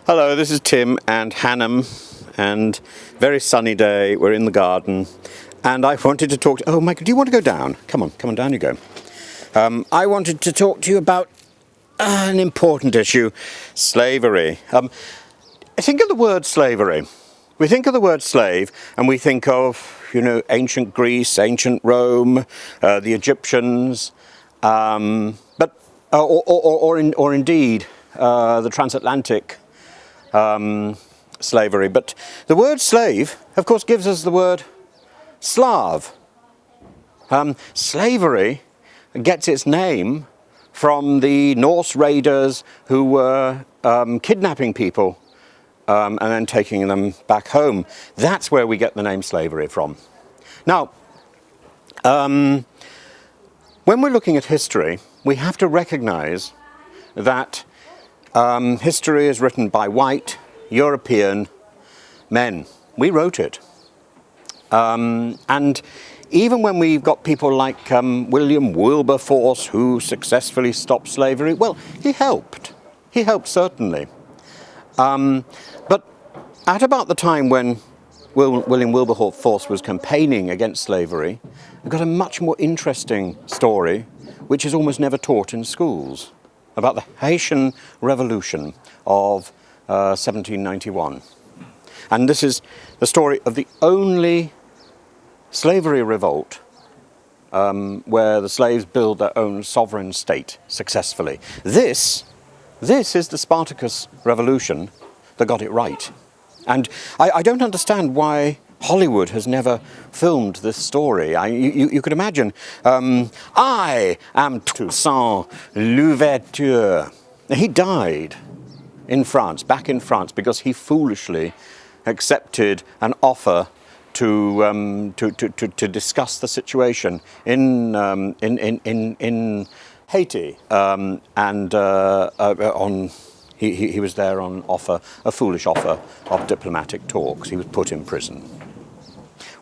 Hello, this is Tim and Hannam, and very sunny day. We're in the garden, and I wanted to talk to... Oh, Michael, do you want to go down? Come on, down you go. I wanted to talk to you about an important issue, slavery. Think of the word slavery. We think of the word slave, and we think of, ancient Greece, ancient Rome, the Egyptians, but indeed the transatlantic slavery. But the word slave, of course, gives us the word Slav. Slavery gets its name from the Norse raiders who were kidnapping people and then taking them back home. That's where we get the name slavery from. Now, when we're looking at history, we have to recognize that history is written by white, European men. We wrote it. And even when we've got people like William Wilberforce, who successfully stopped slavery, well, he helped. He helped, certainly. But at about the time when William Wilberforce was campaigning against slavery, we've got a much more interesting story, which is almost never taught in schools, about the Haitian Revolution of 1791. And this is the story of the only slavery revolt where the slaves build their own sovereign state successfully. This is the Spartacus Revolution that got it right. And I don't understand why Hollywood has never filmed this story. You could imagine, I am Toussaint Louverture. He died in France, back in France, because he foolishly accepted an offer to discuss the situation in Haiti, he was there on offer, a foolish offer of diplomatic talks. He was put in prison.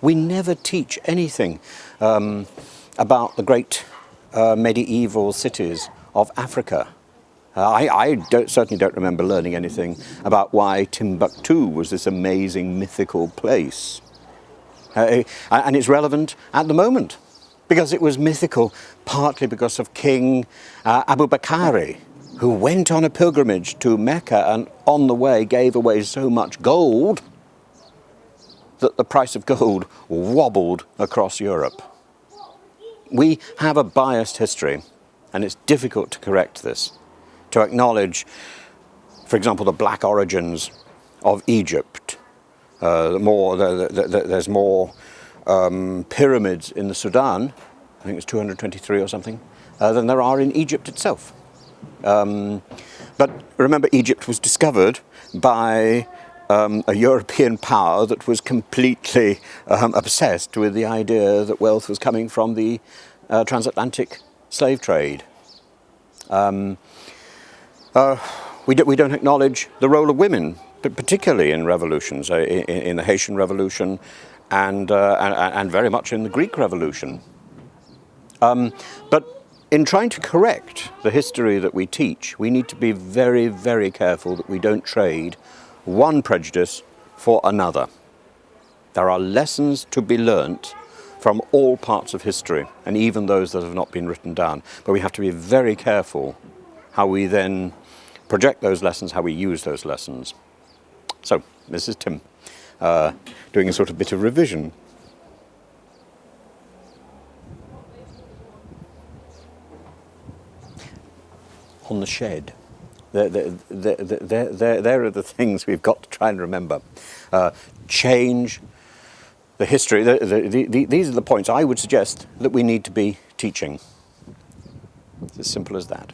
We never teach anything about the great medieval cities of Africa. I certainly don't remember learning anything about why Timbuktu was this amazing mythical place. And it's relevant at the moment, because it was mythical partly because of King Abu Bakr, who went on a pilgrimage to Mecca and on the way gave away so much gold that the price of gold wobbled across Europe. We have a biased history, and it's difficult to correct this, to acknowledge, for example, the black origins of Egypt. There's more pyramids in the Sudan, I think it's 223 or something, than there are in Egypt itself. But remember, Egypt was discovered by a European power that was completely obsessed with the idea that wealth was coming from the transatlantic slave trade. We don't acknowledge the role of women, particularly in revolutions, in the Haitian Revolution and very much in the Greek Revolution. But in trying to correct the history that we teach, we need to be very, very careful that we don't trade one prejudice for another. There are lessons to be learnt from all parts of history, and even those that have not been written down. But we have to be very careful how we then project those lessons, how we use those lessons. So, this is Tim, doing a sort of bit of revision. On the shed. There are the things we've got to try and remember. Change the history. These are the points I would suggest that we need to be teaching. It's as simple as that.